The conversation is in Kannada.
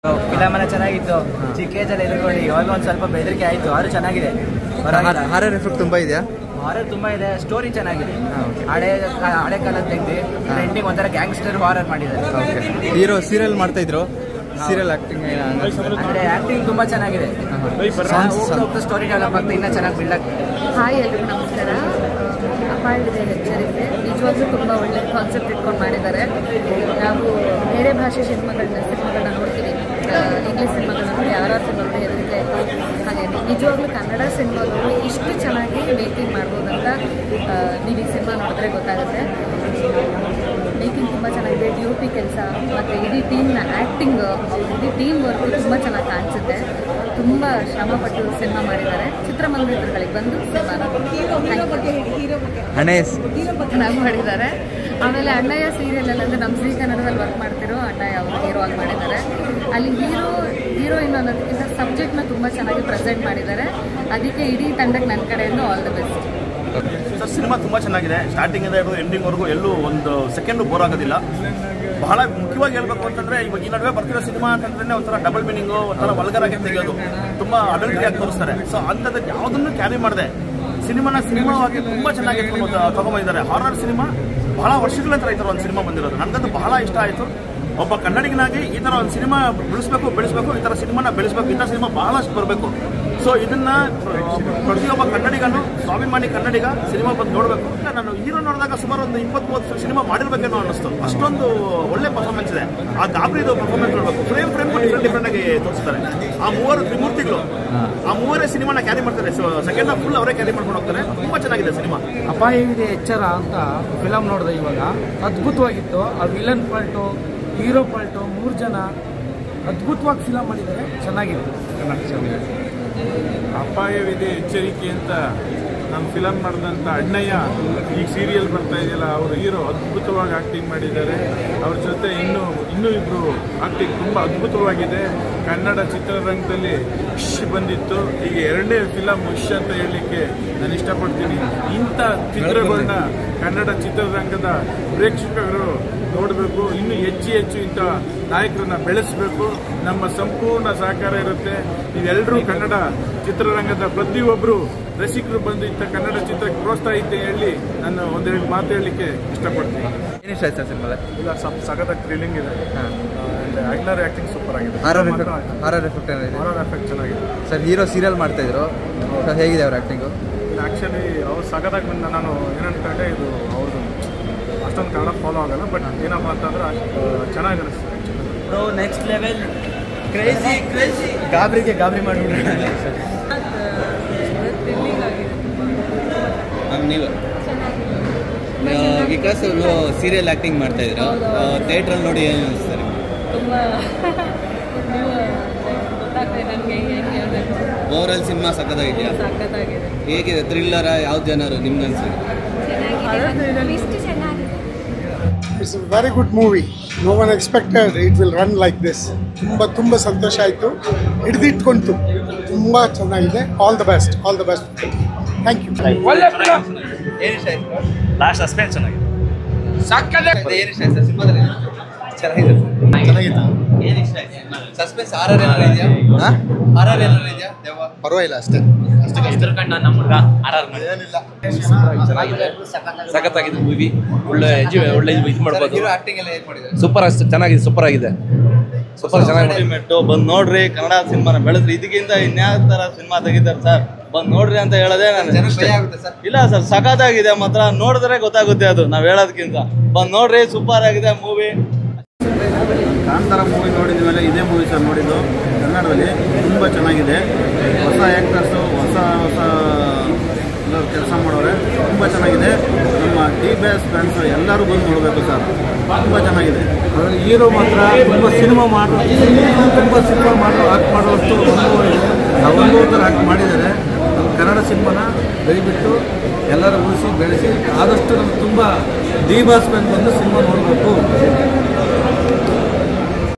ಫಿಲಮ್ ಎಲ್ಲ ಚೆನ್ನಾಗಿತ್ತು. ಚಿಕ್ಕ ಏಜಲ್ಲಿ ಎದುರ್ಕೊಂಡು ಇವಾಗ ಒಂದು ಸ್ವಲ್ಪ ಬೆದರಿಕೆ ಆಯಿತು. ಆದ್ರೂ ಚೆನ್ನಾಗಿದೆ. ಹಾರರ್ ಎಫೆಕ್ಟ್ ತುಂಬಾ ಇದೆಯಾ? ಹಾರರ್ ತುಂಬಾ ಇದೆ. ಸ್ಟೋರಿ ಚೆನ್ನಾಗಿದೆ. ಹಳೆ ಕಾಲದ ತೆಗ್ದು ಎಂಡಿಂಗ್ ಒಂಥರ ಗ್ಯಾಂಗ್ಸ್ಟರ್ ಹಾರರ್ ಮಾಡಿದ್ದಾರೆ. ಹೀರೋ ಸೀರಿಯಲ್ ಮಾಡ್ತಾ ಇದ್ರು. ಸೀರಿಯಲ್ ಆಕ್ಟಿಂಗ್ ಅಂದ್ರೆ ಆಕ್ಟಿಂಗ್ ತುಂಬಾ ಚೆನ್ನಾಗಿದೆ. ಸ್ಟೋರಿ ಡೆವಲಪ್ ಆಗ್ತದೆ, ಇನ್ನೂ ಚೆನ್ನಾಗಿ ಬಿಲ್ಡ್ ಆಗ್ತದೆ. ಹಾಯ್ ಎಲ್ರಿಗೂ ನಮಸ್ಕಾರ. ಅಪಾಯವಿದೆ ಎಚ್ಚರಿಕೆ ನಿಜವಾಗ್ಲೂ ತುಂಬ ಒಳ್ಳೆ ಕಾನ್ಸೆಪ್ಟ್ ಇಟ್ಕೊಂಡು ಮಾಡಿದ್ದಾರೆ. ನಾವು ಬೇರೆ ಭಾಷೆ ಸಿನಿಮಾಗಳನ್ನ ನೋಡ್ತೀವಿ, ಇಂಗ್ಲೀಷ್ ಸಿನಿಮಾಗಳನ್ನ ನೋಡಿ ಆರ್ ಸಿನಿಮಾಗಳು ಹೆದರಿಕೆ ಆಯಿತು. ಹಾಗೆ ನಿಜವಾಗ್ಲೂ ಕನ್ನಡ ಸಿನಿಮಾಗಳು ಇಷ್ಟು ಚೆನ್ನಾಗಿ ಮೇಕಿಂಗ್ ಮಾಡ್ಬೋದಂತ ನೀವು ಈ ಸಿನಿಮಾ ನೋಡಿದ್ರೆ ಗೊತ್ತಾಗುತ್ತೆ. ಮೇಕಿಂಗ್ ತುಂಬ ಚೆನ್ನಾಗಿದೆ. DOP ಕೆಲಸ ಮತ್ತು ಇಡೀ ಟೀಮ್ನ ಆ್ಯಕ್ಟಿಂಗ್, ಇಡೀ ಟೀಮ್ ವರ್ಕು ತುಂಬ ಚೆನ್ನಾಗಿ ಕಾಣಿಸುತ್ತೆ. ತುಂಬ ಶ್ರಮಪಟ್ಟು ಸಿನಿಮಾ ಮಾಡಿದ್ದಾರೆ. ಚಿತ್ರಮಂದಿರಗಳಿಗೆ ಬಂದು ಚೆನ್ನಾಗಿ ಮಾಡಿದ್ದಾರೆ. ಆಮೇಲೆ ಅಣ್ಣಯ್ಯ ಸೀರಿಯಲಲ್ಲಿ ಅಂದರೆ ನಮ್ಮ ಜೀ ಕನ್ನಡದಲ್ಲಿ ವರ್ಕ್ ಮಾಡ್ತಿರೋ ಅಣ್ಣಯ್ಯ ಅವರು ಹೀರೋ ಆಗಿ ಮಾಡಿದ್ದಾರೆ. ಅಲ್ಲಿ ಹೀರೋಯಿನ್ ಅನ್ನೋದಕ್ಕಿಂತ ಸಬ್ಜೆಕ್ಟ್ನ ತುಂಬ ಚೆನ್ನಾಗಿ ಪ್ರೆಸೆಂಟ್ ಮಾಡಿದ್ದಾರೆ. ಅದಕ್ಕೆ ಇಡೀ ತಂಡಕ್ಕೆ ನನ್ನ ಕಡೆಯಿಂದ all the best. Sir, cinema ತುಂಬ ಚೆನ್ನಾಗಿದೆ. ಸ್ಟಾರ್ಟಿಂಗಿಂದ ಹಿಡಿದು ಎಂಡಿಂಗ್ವರೆಗೂ ಎಲ್ಲೂ ಒಂದು ಸೆಕೆಂಡು ಬೋರ್ ಆಗೋದಿಲ್ಲ. ಬಹಳ ಮುಖ್ಯವಾಗಿ ಹೇಳ್ಬೇಕು ಅಂತಂದ್ರೆ, ಇವಾಗ ಈ ನಡುವೆ ಬರ್ತಿರೋ ಸಿನಿಮಾ ಅಂತಂದ್ರೆ ಒಂಥರ ಡಬಲ್ ಮೀನಿಂಗು, ಒಂಥರ ವಲ್ಗರ್ ಆಗಿ ತೆಗೆಯೋದು, ತುಂಬ ಅಡಲ್ಟರಿಯಾಗಿ ತೋರಿಸ್ತಾರೆ. ಸೊ ಅಂಥದ್ದು ಯಾವುದನ್ನು ಕ್ಯಾರಿ ಮಾಡಿದೆ ಸಿನಿಮಾವಾಗಿ ತುಂಬ ಚೆನ್ನಾಗಿ ತಗೊಂಡಿದ್ದಾರೆ. ಹಾರರ್ ಸಿನಿಮಾ ಬಹಳ ವರ್ಷಗಳ ನಂತರ ಈ ಥರ ಒಂದು ಸಿನಿಮಾ ಬಂದಿರೋದು ನನಗಂತೂ ಬಹಳ ಇಷ್ಟ ಆಯಿತು. ಒಬ್ಬ ಕನ್ನಡಿಗನಾಗಿ ಈ ಥರ ಒಂದು ಸಿನಿಮಾ ಬೆಳೆಸಬೇಕು, ಈ ಥರ ಸಿನಿಮಾನ ಬೆಳೆಸಬೇಕು, ಈ ಥರ ಸಿನಿಮಾ ಬಹಳಷ್ಟು ಬರಬೇಕು. ಸೊ ಇದನ್ನ ಪ್ರತಿಯೊಬ್ಬ ಕನ್ನಡಿಗನು, ಸ್ವಾಭಿಮಾನಿ ಕನ್ನಡಿಗ ಸಿನಿಮಾ ಬಂದು ನೋಡಬೇಕು. ನಾನು ಹೀರೋ ನೋಡಿದಾಗ ಸುಮಾರು ಒಂದು 20-30 ಸಿನಿಮಾ ಮಾಡಿರ್ಬೇಕೇನೋ ಅನ್ನಿಸ್ತು. ಅಷ್ಟೊಂದು ಒಳ್ಳೆ ಪರ್ಫಾರ್ಮೆನ್ಸ್ ಇದೆ. ಆ ಗಾಬರಿದು ಪರ್ಫಾರ್ಮೆನ್ಸ್ ನೋಡಬೇಕು. ಫ್ರೇಮ್ ಡಿಫ್ರೆಂಟ್ ಆಗಿ ತೋರಿಸ್ತಾರೆ. ಆ ಮೂವರು ತ್ರಿಮೂರ್ತಿಗಳು, ಆ ಮೂವರೇ ಸಿನಿಮಾನ ಕ್ಯಾರಿ ಮಾಡ್ತಾರೆ. ಸೆಕೆಂಡ್ ಹಾಫ್ ಫುಲ್ ಅವರೇ ಕ್ಯಾರಿ ಮಾಡ್ಕೊಂಡು ಹೋಗ್ತಾರೆ. ತುಂಬಾ ಚೆನ್ನಾಗಿದೆ ಸಿನಿಮಾ. ಅಪಾಯವಿದೆ ಎಚ್ಚರ ಅಂತ ಫಿಲಮ್ ನೋಡಿದೆ ಇವಾಗ. ಅದ್ಭುತವಾಗಿತ್ತು. ಆ ವಿಲನ್ ಪಾರ್ಟು, ಹೀರೋ ಪಾರ್ಟು, 3 ಜನ ಅದ್ಭುತವಾಗಿ ಫಿಲಮ್ ಮಾಡಿದ್ದಾರೆ. ಚೆನ್ನಾಗಿದೆ. ಅಪಾಯವಿದೆ ಎಚ್ಚರಿಕೆ ಅಂತ ನಮ್ಮ ಫಿಲಮ್ ಮಾಡಿದಂಥ ಅಣ್ಣಯ್ಯ ಈಗ ಸೀರಿಯಲ್ ಬರ್ತಾ ಇದೆಯಲ್ಲ, ಅವರು ಹೀರೋ ಅದ್ಭುತವಾಗಿ ಆ್ಯಕ್ಟಿಂಗ್ ಮಾಡಿದ್ದಾರೆ. ಅವ್ರ ಜೊತೆ ಇನ್ನೂ ಇಬ್ಬರು ಆ್ಯಕ್ಟಿಂಗ್ ತುಂಬ ಅದ್ಭುತವಾಗಿದೆ. ಕನ್ನಡ ಚಿತ್ರರಂಗದಲ್ಲಿ ಬಂದಿತ್ತು. ಈಗ 2ನೇ ಫಿಲಮ್ ಅಂತ ಹೇಳಲಿಕ್ಕೆ ನಾನು ಇಷ್ಟಪಡ್ತೀನಿ. ಇಂಥ ಚಿತ್ರಗಳನ್ನ ಕನ್ನಡ ಚಿತ್ರರಂಗದ ಪ್ರೇಕ್ಷಕರು ನೋಡಬೇಕು. ಇನ್ನೂ ಹೆಚ್ಚು ಇಂಥ ನಾಯಕರನ್ನ ಬೆಳೆಸಬೇಕು. ನಮ್ಮ ಸಂಪೂರ್ಣ ಸಹಕಾರ ಇರುತ್ತೆ. ನೀವೆಲ್ಲರೂ ಕನ್ನಡ ಚಿತ್ರರಂಗದ ಪ್ರತಿಯೊಬ್ಬರು ರಸಿಕರು ಬಂದು ಇಂಥ ಕನ್ನಡ ಚಿತ್ರಕ್ಕೆ ಪ್ರೋತ್ಸಾಹ ಇತ್ತೆ ಹೇಳಿ ನಾನು ಒಂದೆರಡು ಮಾತು ಹೇಳಲಿಕ್ಕೆ ಇಷ್ಟಪಡ್ತೀನಿ. ಏನು ಇಷ್ಟ ಆಯ್ತು ಸಿನಿಮಾ? ಇಲ್ಲ, ಸಖತ್ ಥ್ರಿಲ್ಲಿಂಗ್ ಇದೆ. ಆಕ್ಟರ್ ಆ್ಯಕ್ಟಿಂಗ್ ಸೂಪರ್ ಆಗಿದೆ. ಹಾರರ್ ಎಫೆಕ್ಟ್ ಚೆನ್ನಾಗಿದೆ. ಸರ್, ಹೀರೋ ಸೀರಿಯಲ್ ಮಾಡ್ತಾ ಇದ್ರು. ಹೇಗಿದೆ ಅವ್ರ ಆ್ಯಕ್ಟಿಂಗು? ಆ್ಯಕ್ಚುಲಿ ಅವ್ರು ಸಖತ್ತಾಗಿ ಬಂದ. ನಾನು ಏನಂತಂದ್ರೆ, ಇದು ಅವ್ರದ್ದು ಅಷ್ಟೊಂದು ಕನ್ನಡ ಫಾಲೋ ಆಗಲ್ಲ, ಬಟ್ ಏನಪ್ಪ ಅಂತಂದ್ರೆ ಚೆನ್ನಾಗಿರುತ್ತೆ. ನೆಕ್ಸ್ಟ್ ಲೆವೆಲ್ ಕ್ರೇಜಿ ಗಾಬರಿ ಮಾಡಿಬಿಟ್ರೆ. ನೀವು ವಿಕಾಸ್ ಅವರು ಸೀರಿಯಲ್ ಆ್ಯಕ್ಟಿಂಗ್ ಮಾಡ್ತಾ ಇದ್ರು. ಥಿಯೇಟ್ರಲ್ಲಿ ನೋಡಿ ಏನು ಅನಿಸ್ತಾರೆ? ತುಂಬ ಗೊತ್ತಾಗ್ತದೆ ನನಗೆ ಏನು ಹೇಳಬೇಕು. ಓವರಾಲ್ ಸಿನಿಮಾ ಸಖತ್ತಾಗಿದೆಯಾ? ಸಖತ್ತಾಗಿದೆ. ಹೇಗಿದೆ? ಥ್ರಿಲ್ಲರ ಯಾವ ಜನರು ನಿಮ್ಗೆ ಅನ್ಸಿದೆ? It's a very good movie. No one expected it will run like this. ತುಂಬ ಸಂತೋಷ ಆಯಿತು. ಹಿಡಿದಿಟ್ಕೊಂತು. ತುಂಬ ಚೆನ್ನಾಗಿದೆ. All the best. Thank you. ಏನು ಇಷ್ಟ ಆಯ್ತು? ಲಾಸ್ಟ್ ಸಸ್ಪೆನ್ಸ್ ಚೆನ್ನಾಗಿದೆ. ಏನು ಇಷ್ಟ ಆಯ್ತು ಸಿನಿಮಾದಲ್ಲಿ? ಚೆನ್ನಾಗಿದೆ. ಏನು ಇಷ್ಟ ಆಯ್ತು? ಸಸ್ಪೆನ್ಸ್ ಹಾರರ್ ಏನಾರು ಇದೆಯಾ? ಹಾರರ್ ಏನಾರು ಇದೆಯಾ? ಪರವಾಗಿಲ್ಲ, ಅಷ್ಟೇ. ಸಖತ್ತಾಗಿದೆ ಮೂವಿ. ಒಳ್ಳೆ ಇದು ಮಾಡ್ಬೋದು. ಹೀರೋ ಆ್ಯಕ್ಟಿಂಗ್ ಎಲ್ಲ ಹೇಗೆ ಮಾಡಿದ್ದಾರೆ? ಚೆನ್ನಾಗಿದೆ. ಸೂಪರ್ ಚೆನ್ನಾಗಿ ಬಂದು ನೋಡ್ರಿ. ಕನ್ನಡ ಸಿನಿಮಾನ ಬೆಳೆದ್ರಿ. ಇದಕ್ಕಿಂತ ಇನ್ಯಾವ ಥರ ಸಿನಿಮಾ ತೆಗಿತಾರೆ ಸರ್? ಬಂದು ನೋಡ್ರಿ ಅಂತ ಹೇಳೋದೇ ನಾನು. ಇಲ್ಲ ಸರ್, ಸಖತ್ತಾಗಿದೆ. ಮಾತ್ರ ನೋಡಿದ್ರೆ ಗೊತ್ತಾಗುತ್ತೆ. ಅದು ನಾವು ಹೇಳೋದಕ್ಕಿಂತ ಬಂದು ನೋಡ್ರಿ. ಸೂಪರ್ ಆಗಿದೆ ಮೂವಿ. ಕಾಂತಾರ ಮೂವಿ ನೋಡಿದ ಮೇಲೆ ಇದೇ ಮೂವಿ ಸರ್ ನೋಡಿದ್ದು ಕನ್ನಡದಲ್ಲಿ. ತುಂಬ ಚೆನ್ನಾಗಿದೆ. ಹೊಸ ಆ್ಯಕ್ಟರ್ಸು, ಹೊಸ ಕೆಲಸ ಮಾಡೋರೆ. ತುಂಬ ಚೆನ್ನಾಗಿದೆ. ನಮ್ಮ DBS ಫ್ರೆಂಡ್ಸು ಎಲ್ಲರೂ ಬಂದು ನೋಡಬೇಕು ಸರ್. ತುಂಬ ಚೆನ್ನಾಗಿದೆ. ಹೀರೋ ಮಾತ್ರ ತುಂಬ ಸಿನಿಮಾ ಆಕ್ಟ್ ಮಾಡೋಷ್ಟು ಒಂದು ಥರ ಆಕ್ಟ್ ಮಾಡಿದ್ದಾರೆ. ಕನ್ನಡ ಸಿನಿಮಾನ ದಯವಿಟ್ಟು ಎಲ್ಲರೂ ಉಳಿಸಿ ಬೆಳೆಸಿ ಆದಷ್ಟು ನಮ್ಗೆ ತುಂಬ DBS ಫ್ರೆಂಡ್ ಬಂದು ಸಿನಿಮಾ ನೋಡಬೇಕು.